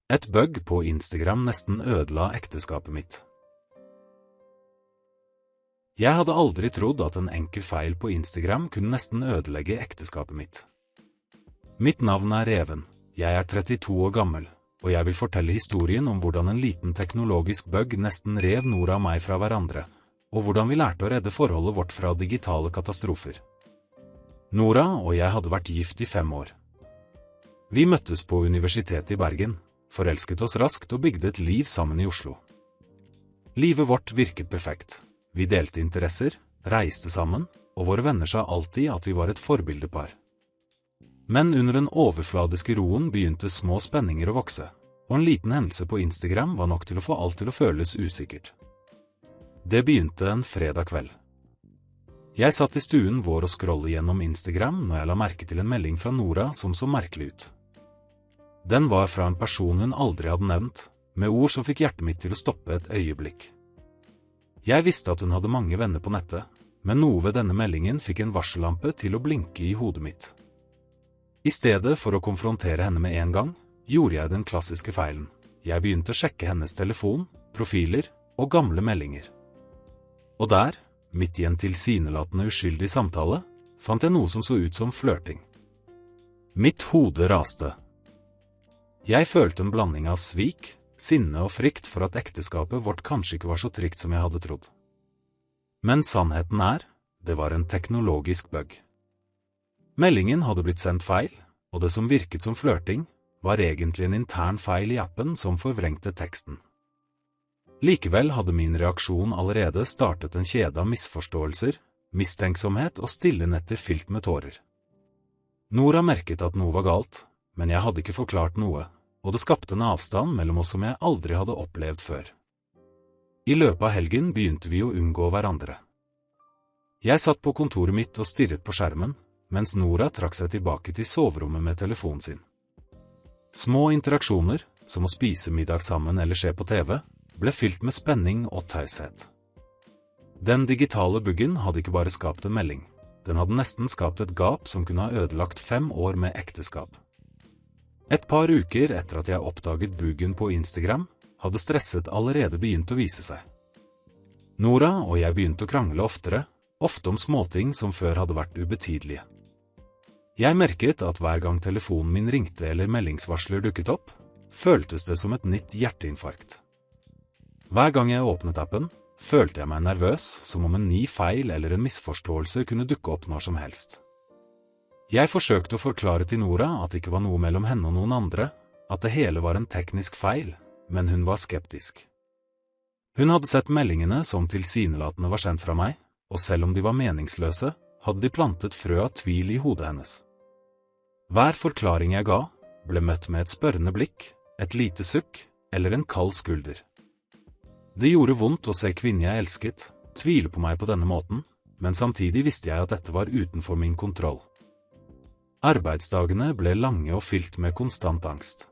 Et bug på Instagram nesten ødela ekteskapet mitt. Jeg hadde aldri trodd at en enkel feil på Instagram kunne nesten ødelegge ekteskapet mitt. Mitt navn er Even, jeg er 32 år gammel, og jeg vil fortelle historien om hvordan en liten teknologisk bug nesten rev Nora og meg fra hverandre, og hvordan vi lærte å redde forholdet vårt fra digitale katastrofer. Nora og jeg hadde vært gift i 5 år. Vi møttes på Universitetet i Bergen, forelsket oss raskt og bygde et liv sammen i Oslo. Livet vårt virket perfekt. Vi delte interesser, reiste sammen, og våre venner sa alltid at vi var et forbildepar. Men under den overfladiske roen begynte små spenninger å vokse, og en liten hendelse på Instagram var nok til å få alt til å føles usikkert. Det begynte en fredag kveld. Jeg satt i stuen vår og scrollet gjennom Instagram når jeg la merke til en melding fra Nora som så merkelig ut. Den var fra en person hun aldri hadde nevnt, med ord som fikk hjertet mitt til å stoppe et øyeblikk. Jeg visste at hun hadde mange venner på nettet, men noe ved denne meldingen fikk en varsellampe til å blinke i hodet mitt. I stedet for å konfrontere henne med en gang, gjorde jeg den klassiske feilen. Jeg begynte å sjekke hennes telefon, profiler og gamle meldinger. Og der, midt i en tilsynelatende uskyldig samtale, fant jeg noe som så ut som flørting. Mitt hode raste. Jeg følte en blanding av svik, sinne og frykt for at ekteskapet vårt kanskje ikke var så trygt som jeg hadde trodd. Men sannheten er, det var en teknologisk bug. Meldingen hadde blitt sendt feil, og det som virket som flørting, var egentlig en intern feil i appen som forvrengte teksten. Likevel hadde min reaksjon allerede startet en kjede av misforståelser, mistenksomhet og stille netter fylt med tårer. Nora merket at noe var galt, men jeg hadde ikke forklart noe, og det skapte en avstand mellom oss som jeg aldri hadde opplevd før. I løpet av helgen begynte vi å unngå hverandre. Jeg satt på kontoret mitt og stirret på skjermen, mens Nora trakk seg tilbake til soverommet med telefonen sin. Små interaksjoner, som å spise middag sammen eller se på TV, ble fylt med spenning og taushet. Den digitale buggen hadde ikke bare skapt en melding, den hadde nesten skapt et gap som kunne ha ødelagt 5 år med ekteskap. Et par uker etter at jeg oppdaget buggen på Instagram, hadde stresset allerede begynt å vise seg. Nora og jeg begynte å krangle oftere, ofte om småting som før hadde vært ubetydelige. Jeg merket at hver gang telefonen min ringte eller meldingsvarsler dukket opp, føltes det som et nytt hjerteinfarkt. Hver gang jeg åpnet appen, følte jeg meg nervøs, som om en ny feil eller en misforståelse kunne dukke opp når som helst. Jeg forsøkte å forklare til Nora at det ikke var noe mellom henne og noen andre, at det hele var en teknisk feil, men hun var skeptisk. Hun hadde sett meldingene som tilsynelatende var sendt fra meg, og selv om de var meningsløse, hadde de plantet frø av tvil i hodet hennes. Hver forklaring jeg ga, ble møtt med et spørrende blikk, et lite sukk eller en kald skulder. Det gjorde vondt å se kvinnen jeg elsket, tvile på meg på denne måten, men samtidig visste jeg at dette var utenfor min kontroll. Arbeidsdagene ble lange og fylt med konstant angst.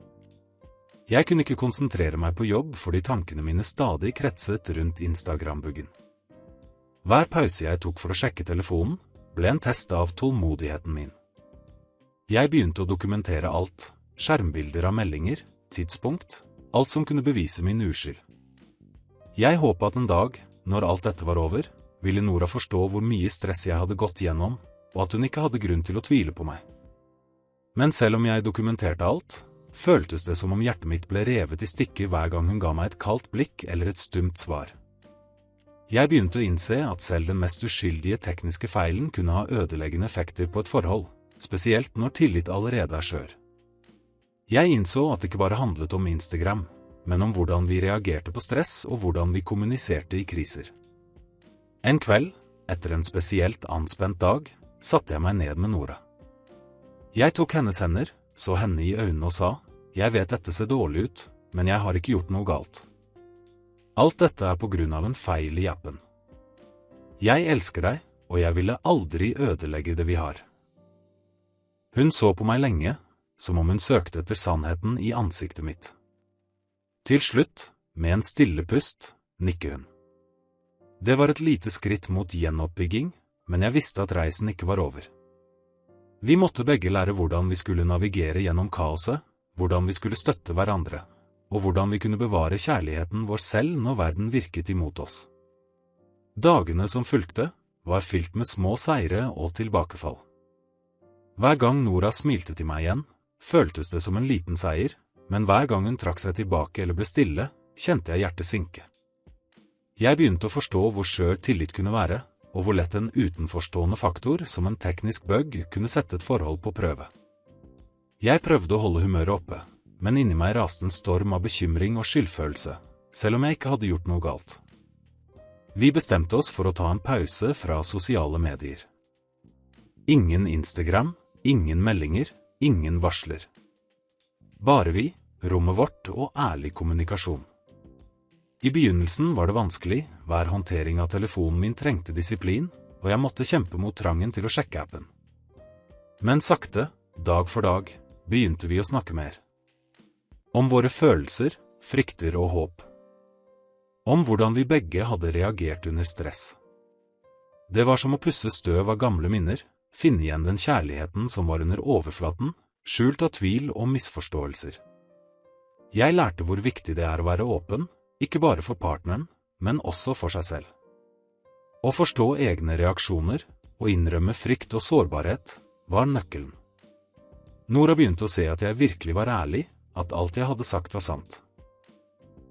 Jeg kunne ikke konsentrere meg på jobb fordi tankene mine stadig kretset rundt Instagram-buggen. Hver pause jeg tok for å sjekke telefonen, ble en test av tålmodigheten min. Jeg begynte å dokumentere alt, skjermbilder av meldinger, tidspunkt, alt som kunne bevise min uskyld. Jeg håpet at en dag, når alt dette var over, ville Nora forstå hvor mye stress jeg hadde gått gjennom, og at hun ikke hadde grunn til å tvile på meg. Men selv om jeg dokumenterte alt, føltes det som om hjertet mitt ble revet i stykker hver gang hun ga meg et kaldt blikk eller et stumt svar. Jeg begynte å innse at selv den mest uskyldige tekniske feilen kunne ha ødeleggende effekter på et forhold, spesielt når tillit allerede er skjør. Jeg innså at det ikke bare handlet om Instagram, men om hvordan vi reagerte på stress og hvordan vi kommuniserte i kriser. En kveld, etter en spesielt anspent dag, satte jeg meg ned med Nora. Jeg tok hennes hender, så henne i øynene og sa, «Jeg vet dette ser dårlig ut, men jeg har ikke gjort noe galt. Alt dette er på grunn av en feil i appen. Jeg elsker deg, og jeg ville aldri ødelegge det vi har.» Hun så på meg lenge, som om hun søkte etter sannheten i ansiktet mitt. Til slutt, med en stille pust, nikket hun. Det var et lite skritt mot gjenoppbygging, men jeg visste at reisen ikke var over. Vi måtte begge lære hvordan vi skulle navigere gjennom kaoset, hvordan vi skulle støtte hverandre, og hvordan vi kunne bevare kjærligheten vår selv når verden virket imot oss. Dagene som fulgte, var fylt med små seire og tilbakefall. Hver gang Nora smilte til meg igjen, føltes det som en liten seier, men hver gang hun trakk seg tilbake eller ble stille, kjente jeg hjertet synke. Jeg begynte å forstå hvor skjør tillit kunne være, og hvor lett en utenforstående faktor som en teknisk bug kunne sette et forhold på prøve. Jeg prøvde å holde humøret oppe, men inni meg raste en storm av bekymring og skyldfølelse, selv om jeg ikke hadde gjort noe galt. Vi bestemte oss for å ta en pause fra sosiale medier. Ingen Instagram, ingen meldinger, ingen varsler. Bare vi, rommet vårt og ærlig kommunikasjon. I begynnelsen var det vanskelig, hver håndtering av telefonen min trengte disiplin, og jeg måtte kjempe mot trangen til å sjekke appen. Men sakte, dag for dag, begynte vi å snakke mer. Om våre følelser, frykter og håp. Om hvordan vi begge hadde reagert under stress. Det var som å pusse støv av gamle minner, finne igjen den kjærligheten som var under overflaten, skjult av tvil og misforståelser. Jeg lærte hvor viktig det er å være åpen, ikke bare for partneren, men også for seg selv. Å forstå egne reaksjoner, og innrømme frykt og sårbarhet, var nøkkelen. Nora begynte å se at jeg virkelig var ærlig, at alt jeg hadde sagt var sant.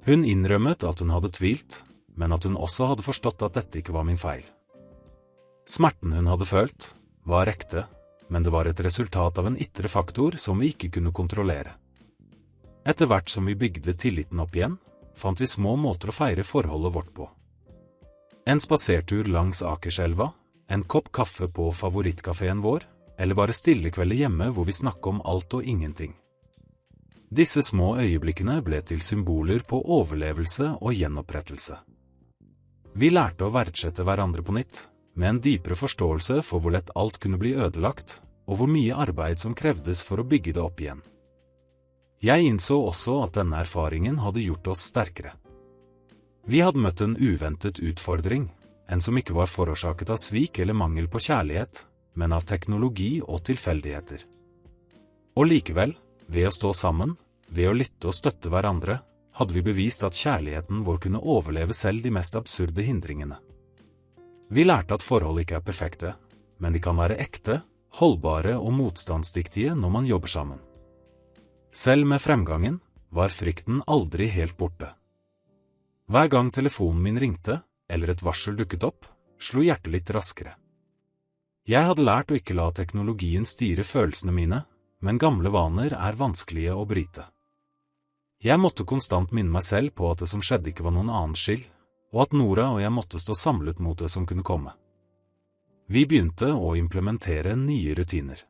Hun innrømmet at hun hadde tvilt, men at hun også hadde forstått at dette ikke var min feil. Smerten hun hadde følt, var ekte, men det var et resultat av en ytre faktor som vi ikke kunne kontrollere. Etter hvert som vi bygde tilliten opp igjen, fant vi små måter å feire forholdet vårt på. En spasertur langs Akerselva, en kopp kaffe på favorittkaféen vår, eller bare stille kvelder hjemme hvor vi snakket om alt og ingenting. Disse små øyeblikkene ble til symboler på overlevelse og gjenopprettelse. Vi lærte å verdsette hverandre på nytt, med en dypere forståelse for hvor lett alt kunne bli ødelagt, og hvor mye arbeid som krevdes for å bygge det opp igjen. Jeg innså også at denne erfaringen hadde gjort oss sterkere. Vi hadde møtt en uventet utfordring, en som ikke var forårsaket av svik eller mangel på kjærlighet, men av teknologi og tilfeldigheter. Og likevel, ved å stå sammen, ved å lytte og støtte hverandre, hadde vi bevist at kjærligheten vår kunne overleve selv de mest absurde hindringene. Vi lærte at forhold ikke er perfekte, men de kan være ekte, holdbare og motstandsdyktige når man jobber sammen. Selv med fremgangen var frykten aldri helt borte. Hver gang telefonen min ringte, eller et varsel dukket opp, slo hjertet litt raskere. Jeg hadde lært å ikke la teknologien styre følelsene mine, men gamle vaner er vanskelige å bryte. Jeg måtte konstant minne meg selv på at det som skjedde ikke var noen annens skyld, og at Nora og jeg måtte stå samlet mot det som kunne komme. Vi begynte å implementere nye rutiner.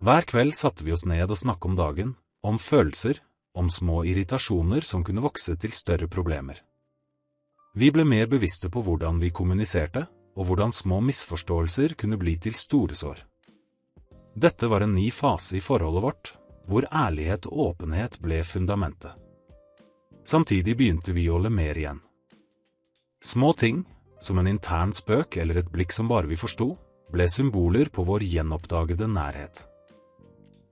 Hver kveld satte vi oss ned og snakket om dagen, om følelser, om små irritasjoner som kunne vokse til større problemer. Vi ble mer bevisste på hvordan vi kommuniserte, og hvordan små misforståelser kunne bli til store sår. Dette var en ny fase i forholdet vårt, hvor ærlighet og åpenhet ble fundamentet. Samtidig begynte vi å le mer igjen. Små ting, som en intern spøk eller et blikk som bare vi forsto, ble symboler på vår gjenoppdagede nærhet.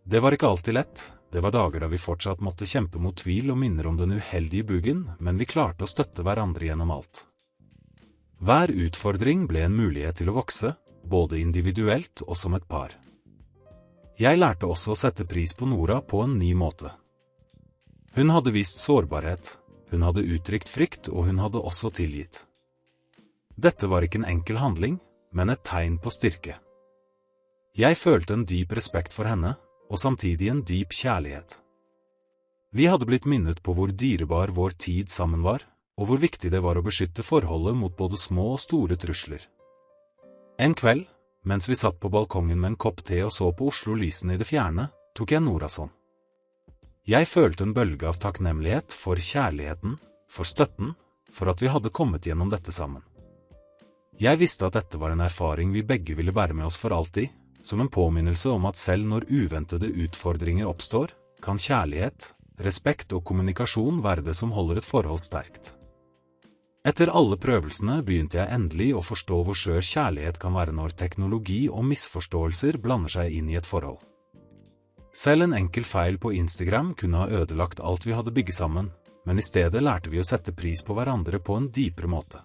Det var ikke alltid lett, det var dager da vi fortsatt måtte kjempe mot tvil og minner om den uheldige bugen, men vi klarte å støtte hverandre gjennom alt. Hver utfordring ble en mulighet til å vokse, både individuelt og som et par. Jeg lærte også å sette pris på Nora på en ny måte. Hun hadde vist sårbarhet, hun hadde uttrykt frykt og hun hadde også tilgitt. Dette var ikke en enkel handling, men et tegn på styrke. Jeg følte en dyp respekt for henne, og samtidig en dyp kjærlighet. Vi hadde blitt minnet på hvor dyrebar vår tid sammen var, og hvor viktig det var å beskytte forholdet mot både små og store trusler. En kveld, mens vi satt på balkongen med en kopp te og så på Oslo-lysene i det fjerne, tok jeg Noras hånd. Jeg følte en bølge av takknemlighet for kjærligheten, for støtten, for at vi hadde kommet gjennom dette sammen. Jeg visste at dette var en erfaring vi begge ville bære med oss for alltid, som en påminnelse om at selv når uventede utfordringer oppstår, kan kjærlighet, respekt og kommunikasjon være det som holder et forhold sterkt. Etter alle prøvelsene begynte jeg endelig å forstå hvor skjør kjærlighet kan være når teknologi og misforståelser blander seg inn i et forhold. Selv en enkel feil på Instagram kunne ha ødelagt alt vi hadde bygget sammen, men i stedet lærte vi å sette pris på hverandre på en dypere måte.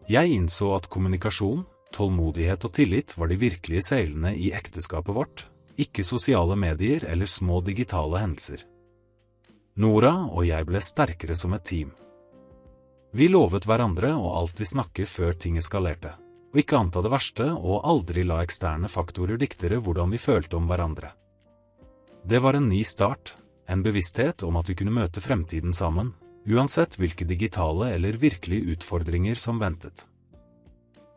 Jeg innså at kommunikasjon, tålmodighet og tillit var de virkelige seilene i ekteskapet vårt, ikke sosiale medier eller små digitale hendelser. Nora og jeg ble sterkere som et team. Vi lovet hverandre å alltid snakke før ting eskalerte, og ikke anta det verste og aldri la eksterne faktorer diktere hvordan vi følte om hverandre. Det var en ny start, en bevissthet om at vi kunne møte fremtiden sammen, uansett hvilke digitale eller virkelige utfordringer som ventet.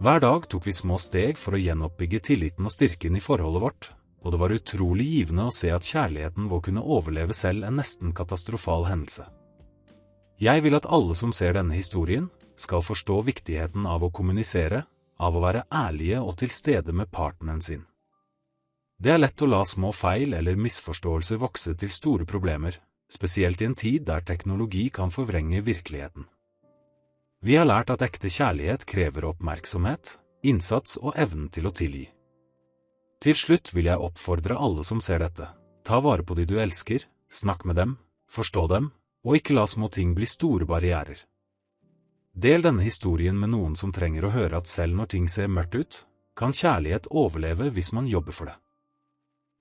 Hver dag tok vi små steg for å gjenoppbygge tilliten og styrken i forholdet vårt, og det var utrolig givende å se at kjærligheten vår kunne overleve selv en nesten katastrofal hendelse. Jeg vil at alle som ser denne historien, skal forstå viktigheten av å kommunisere, av å være ærlige og til stede med partneren sin. Det er lett å la små feil eller misforståelser vokse til store problemer, spesielt i en tid der teknologi kan forvrenge virkeligheten. Vi har lært at ekte kjærlighet krever oppmerksomhet, innsats og evnen til å tilgi. Til slutt vil jeg oppfordre alle som ser dette. Ta vare på de du elsker, snakk med dem, forstå dem, og ikke la små ting bli store barrierer. Del denne historien med noen som trenger å høre at selv når ting ser mørkt ut, kan kjærlighet overleve hvis man jobber for det.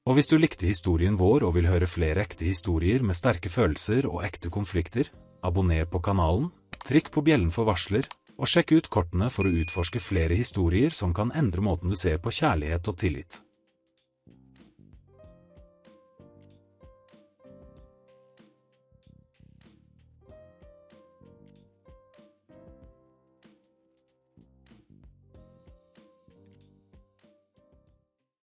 Og hvis du likte historien vår og vil høre flere ekte historier med sterke følelser og ekte konflikter, abonner på kanalen, trykk på bjellen for varsler, og sjekk ut kortene for å utforske flere historier som kan endre måten du ser på kjærlighet og tillit.